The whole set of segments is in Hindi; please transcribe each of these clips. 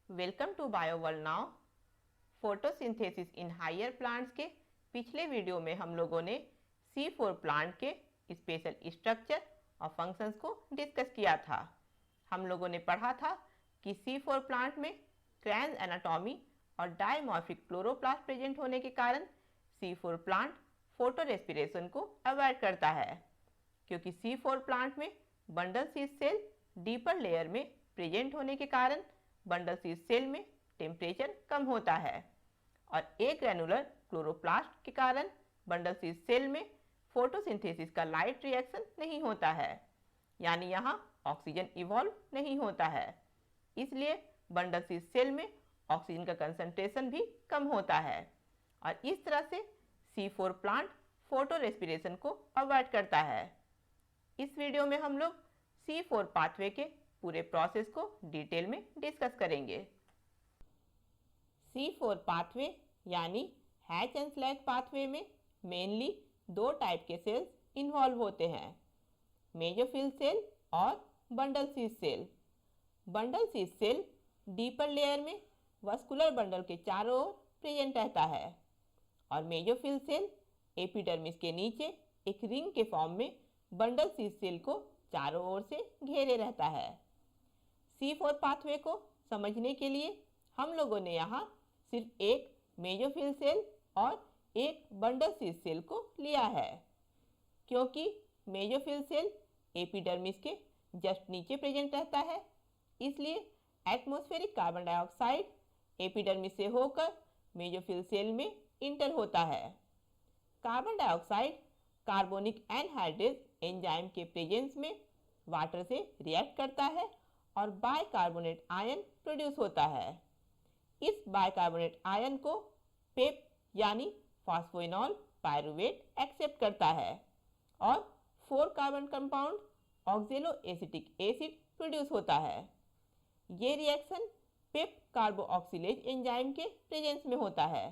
Welcome to Bioworld now. Photosynthesis in higher plants के पिछले वीडियो में हम लोगों ने C4 प्लांट के स्पेशल स्ट्रक्चर और फंक्शंस को डिस्कस किया था। हम लोगों ने पढ़ा था कि C4 प्लांट में क्रैंज एनाटॉमी और डायमॉर्फिक क्लोरोप्लास्ट प्रेजेंट होने के कारण C4 प्लांट फोटो रेस्पिरेशन को अवॉइड करता है, क्योंकि C4 प्लांट में bundle sheath cell deeper layer में प्रेजेंट होने के कारण बंडल सीड सेल में टेम्परेचर कम होता है और एक ग्रैनुलर क्लोरोप्लास्ट के कारण बंडल सीड सेल में फोटोसिंथेसिस का लाइट रिएक्शन नहीं होता है, यानी यहाँ ऑक्सीजन इवॉल्व नहीं होता है। इसलिए बंडल सीड सेल में ऑक्सीजन का कंसंट्रेशन भी कम होता है और इस तरह से C4 प्लांट फोटो रेस्पिरेशन को अवॉइड करता है। इस वीडियो में हम लोग C4 पाथवे के पूरे प्रोसेस को डिटेल में डिस्कस करेंगे। C4 पाथवे यानी हैच एंड स्लैग पाथवे में मेनली दो टाइप के सेल्स इन्वॉल्व होते हैं, मेसोफिल सेल और bundle sheath cell. Bundle sheath cell deeper layer में वस्कुलर बंडल के चारों ओर प्रेजेंट रहता है और मेसोफिल सेल एपिडर्मिस के नीचे एक रिंग के फॉर्म में बंडल सीड सेल को चारों ओर से घेरे रहता है। C4 पाथवे को समझने के लिए हम लोगों ने यहाँ सिर्फ एक मेसोफिल सेल और एक बंडल सीड सेल को लिया है, क्योंकि मेसोफिल सेल एपिडर्मिस के जस्ट नीचे प्रेजेंट रहता है। इसलिए एटमॉस्फेरिक कार्बन डाइऑक्साइड एपिडर्मिस से होकर मेसोफिल सेल में इंटर होता है। Carbon dioxide carbonic anhydrase enzyme के प्रेजेंस में वाटर से रिएक्ट करता है और बाइकार्बोनेट आयन प्रोड्यूस होता है। इस बाइकार्बोनेट आयन को पेप यानी फॉस्फोइनॉल पायरुवेट एक्सेप्ट करता है और 4 carbon compound ऑक्जेलो acetic acid produce होता है। ये रिएक्शन पेप कार्बोऑक्सिलेज एंजाइम के प्रेजेंस में होता है।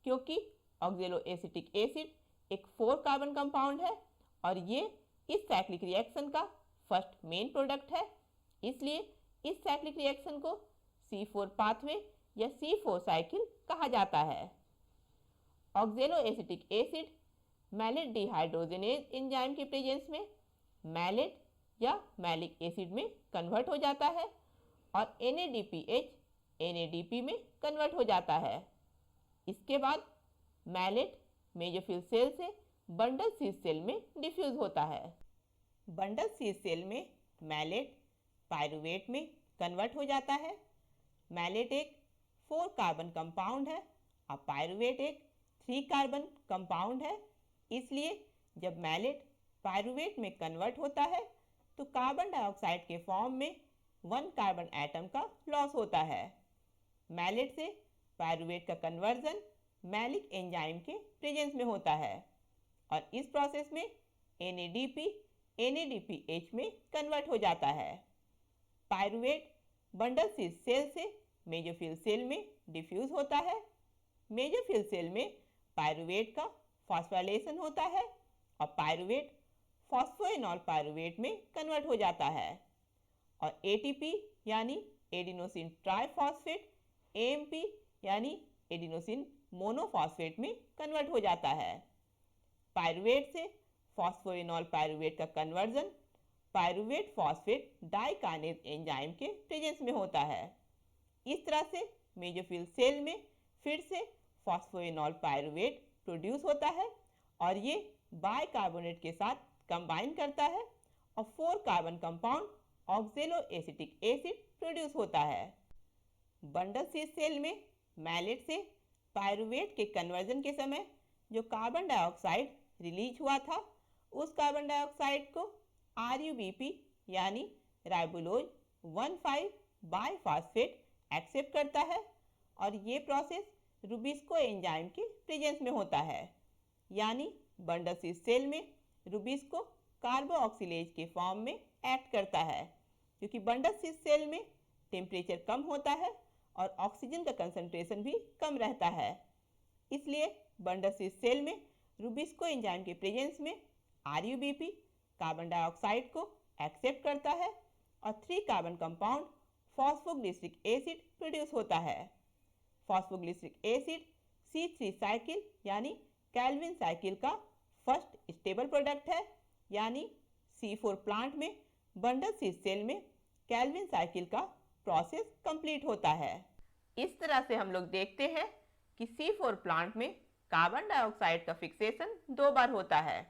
क्योंकि ऑक्जेलो एसिटिक एसिड एक 4 कार्बन कंपाउंड है और ये इस साइक्लिक रिएक्शन का फर्स्ट मेन प्रोडक्ट है, इसलिए इस साइक्लिक रिएक्शन को C4 पाथवे या C4 साइकिल कहा जाता है। Oxaloacetic acid malate dehydrogenase enzyme के प्रेजेंस में मैलेट या मैलिक एसिड में कन्वर्ट हो जाता है और NADPH NADP में कन्वर्ट हो जाता है। इसके बाद मैलेट मेसोफिल सेल से बंडल सीड सेल में डिफ्यूज होता है। बंडल सीड सेल में मैलेट पायरुवेट में कन्वर्ट हो जाता है। मैलेट एक 4 कार्बन कंपाउंड है और पायरुवेट एक 3 कार्बन कंपाउंड है। इसलिए जब मैलेट पायरुवेट में कन्वर्ट होता है तो कार्बन डाइऑक्साइड के फॉर्म में 1 कार्बन एटम का लॉस होता है। मैलेट से पायरुवेट का कन्वर्जन मैलिक एंजाइम के प्रेजेंस में होता है और इस प्रोसेस में NADP NADPH में कन्वर्ट हो जाता है। पायरुवेट बंडल सीड सेल से मेसोफिल सेल में डिफ्यूज होता है। मेसोफिल सेल में पायरुवेट का फॉस्फोराइलेशन होता है और पायरुवेट फॉस्फोइनॉल पायरुवेट में कन्वर्ट हो जाता है और ATP यानी एडिनोसिन ट्राइफॉस्फेट AMP यानी एडिनोसिन मोनोफॉस्फेट में कन्वर्ट हो जाता है। पायरुवेट से फॉस्फोइनॉल पायरुवेट का कन्वर्जन पायरुवेट फॉस्फेट डाइकाइनेज एंजाइम के प्रेजेंस में होता है। इस तरह से मेसोफिल सेल में फिर से फॉस्फोइनॉल पायरुवेट प्रोड्यूस होता है और ये बाइकार्बोनेट के साथ कंबाइन करता है और 4 carbon compound ऑक्जेलो acetic acid produce होता है। बंडल सीड सेल में मैलेट से पायरुवेट के कन्वर्जन के समय जो कार्बन डाइऑक्साइड रिलीज हुआ था, उस कार्बन डाइऑक्साइड को RUBP यानी राइबोलोज 1,5 बाइफॉस्फेट एक्सेप्ट करता है और ये प्रोसेस रुबिस्को एंजाइम के प्रेजेंस में होता है। यानी बंडल सीड सेल में रुबिस्को कार्बोऑक्सिलेज के फॉर्म में एक्ट करता है, क्योंकि बंडल सीड सेल में टेम्परेचर कम होता है और ऑक्सीजन का कंसंट्रेशन भी कम रहता है। इसलिए बंडल सीड सेल में रुबिस्को एंजाइम के प्रेजेंस में RUBP कार्बन डाइऑक्साइड को एक्सेप्ट करता है और 3 carbon compound phosphoglyceric acid produce होता है। फॉस्फोग्लिसरिक एसिड C3 साइकिल यानी कैल्विन साइकिल का फर्स्ट स्टेबल प्रोडक्ट है, यानी C4 प्लांट में बंडल सीड सेल में कैल्विन साइकिल का प्रोसेस कंप्लीट होता है। इस तरह से हम लोग देखते हैं कि C4 प्लांट में कार्बन डाइऑक्साइड का फिक्सेशन दो बार होता है।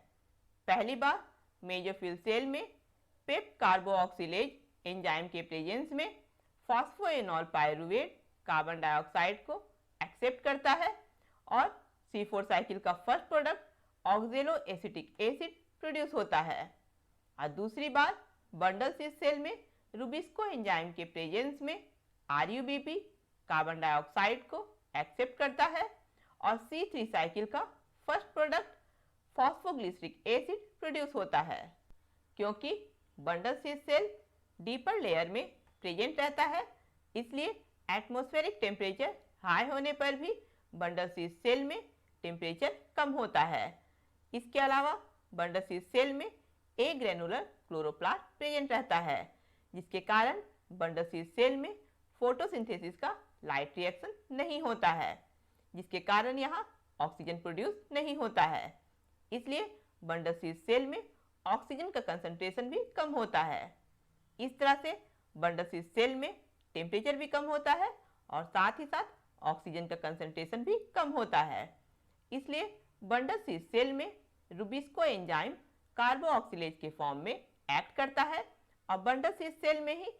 पहली बार मेसोफिल सेल में पेप कार्बोक्सिलेज एंजाइम के प्रेजेंस में फॉस्फोएनॉल पायरुवेट कार्बन डाइऑक्साइड को एक्सेप्ट करता है और C4 साइकिल का first product oxaloacetic acid produce होता है। और दूसरी बार बंडल सीड सेल में रुबिस्को एंजाइम के प्रेजेंस में RUBP कार्बन डाइऑक्साइड को एक्सेप्ट करता है और C3 साइकिल का first product phosphoglyceric acid produce होता है। क्योंकि bundle sheath cell deeper layer में प्रेजेंट रहता है, इसलिए एटमॉस्फेरिक टेम्परेचर हाई होने पर भी बंडल सीड सेल में टेम्परेचर कम होता है। इसके अलावा बंडल सीड सेल में ए ग्रेनुलर क्लोरोप्लास्ट प्रेजेंट रहता है, जिसके कारण बंडल सीड सेल में फोटोसिंथेसिस का लाइट रिएक्शन नहीं होता है, जिसके कारण यहाँ ऑक्सीजन प्रोड्यूस नहीं होता है। इसलिए बंडल सीड सेल में ऑक्सीजन का कंसंट्रेशन भी कम होता है। इस तरह से बंडल सीड सेल में टेम्परेचर भी कम होता है और साथ ही साथ ऑक्सीजन का कंसंट्रेशन भी कम होता है। इसलिए बंडल सीड सेल में रुबिस्को एंजाइम कार्बोक्सिलेज के फॉर्म में एक्ट करता है और बंडल सीड सेल में ही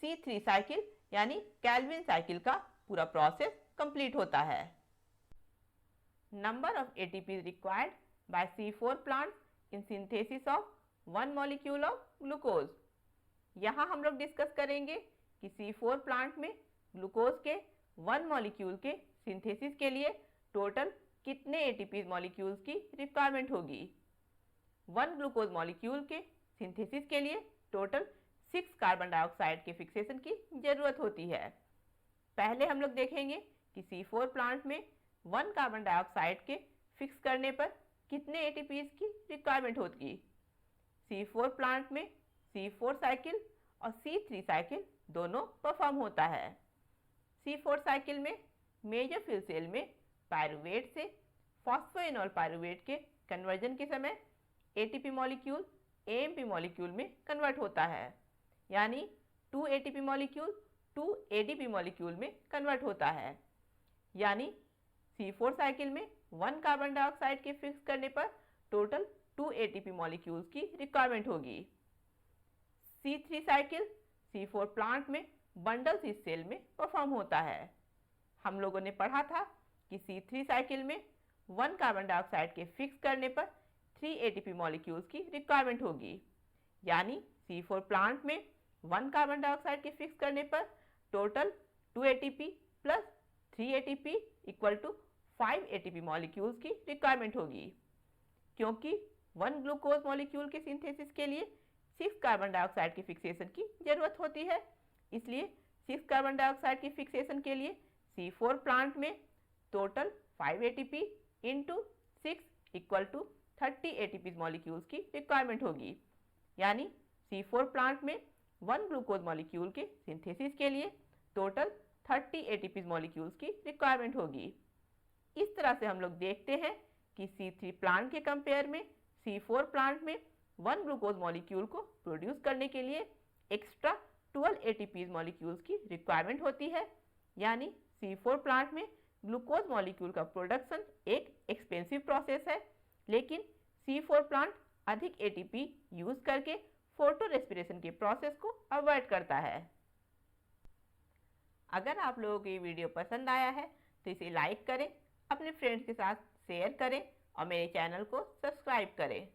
C3 साइकिल यानी कैल्विन साइकिल का पूरा प्रोसेस कंप्लीट होता है। Number of ATPs required by C4 plants in synthesis of one molecule of glucose. यहाँ हम लोग डिस्कस करेंगे कि C4 प्लांट में ग्लूकोज के वन मॉलिक्यूल के सिंथेसिस के लिए टोटल कितने ATPs मॉलिक्यूल्स की रिक्वायरमेंट होगी। वन ग्लूकोज मॉलिक्यूल के सिंथेसिस के लिए टोटल 6 कार्बन डाइऑक्साइड के फिक्सेशन की जरूरत होती है। पहले हम लोग देखेंगे कि C4 प्लांट में 1 कार्बन डाइऑक्साइड के फिक्स करने पर कितने ATPs की रिक्वायरमेंट होगी। C4 प्लांट में C4 साइकिल और C3 साइकिल दोनों परफॉर्म होता है। C4 साइकिल में मेसोफिल सेल में पायरुवेट से फॉस्फोएनॉल पायरुवेट के कन्वर्जन के समय ATP मॉलिक्यूल AMP मॉलिक्यूल में कन्वर्ट होता है, यानी 2 ATP मॉलिक्यूल 2 ADP मॉलिक्यूल में कन्वर्ट होता है। यानी C4 साइकिल में 1 कार्बन डाइऑक्साइड के फिक्स करने पर टोटल 2 ATP मॉलिक्यूल्स की रिक्वायरमेंट होगी। C3 साइकिल C4 प्लांट में बंडल सीड सेल में परफॉर्म होता है। हम लोगों ने पढ़ा था कि C3 साइकिल में 1 कार्बन डाइऑक्साइड के फिक्स करने पर 3 ATP मॉलिक्यूल्स की रिक्वायरमेंट होगी। यानी C4 प्लांट में 1 कार्बन डाइऑक्साइड के फिक्स करने पर total 2 ATP plus 3 ATP equal to 5 ATP molecules की रिक्वायरमेंट होगी। क्योंकि 1 ग्लूकोज मॉलिक्यूल के सिंथेसिस के लिए 6 कार्बन डाइऑक्साइड की फिक्सेशन की जरूरत होती है, इसलिए 6 कार्बन डाइऑक्साइड की फिक्सेशन के लिए C4 प्लांट में total 5 ATP into 6 equal to 30 ATP molecules की रिक्वायरमेंट होगी। यानी C4 प्लांट में 1 ग्लूकोज मॉलिक्यूल के सिंथेसिस के लिए टोटल 30 ATP मॉलिक्यूल्स की रिक्वायरमेंट होगी। इस तरह से हम लोग देखते हैं कि C3 प्लांट के कंपेयर में C4 प्लांट में 1 ग्लूकोज मॉलिक्यूल को प्रोड्यूस करने के लिए एक्स्ट्रा 12 ATP मॉलिक्यूल्स की रिक्वायरमेंट होती है। यानी C4 प्लांट में ग्लूकोज मॉलिक्यूल का प्रोडक्शन एक एक्सपेंसिव प्रोसेस है, लेकिन C4 प्लांट अधिक ATP यूज करके फोटो रेस्पिरेशन के प्रोसेस को अवॉइड करता है। अगर आप लोगों को ये वीडियो पसंद आया है तो इसे लाइक करें, अपने फ्रेंड्स के साथ शेयर करें और मेरे चैनल को सब्सक्राइब करें।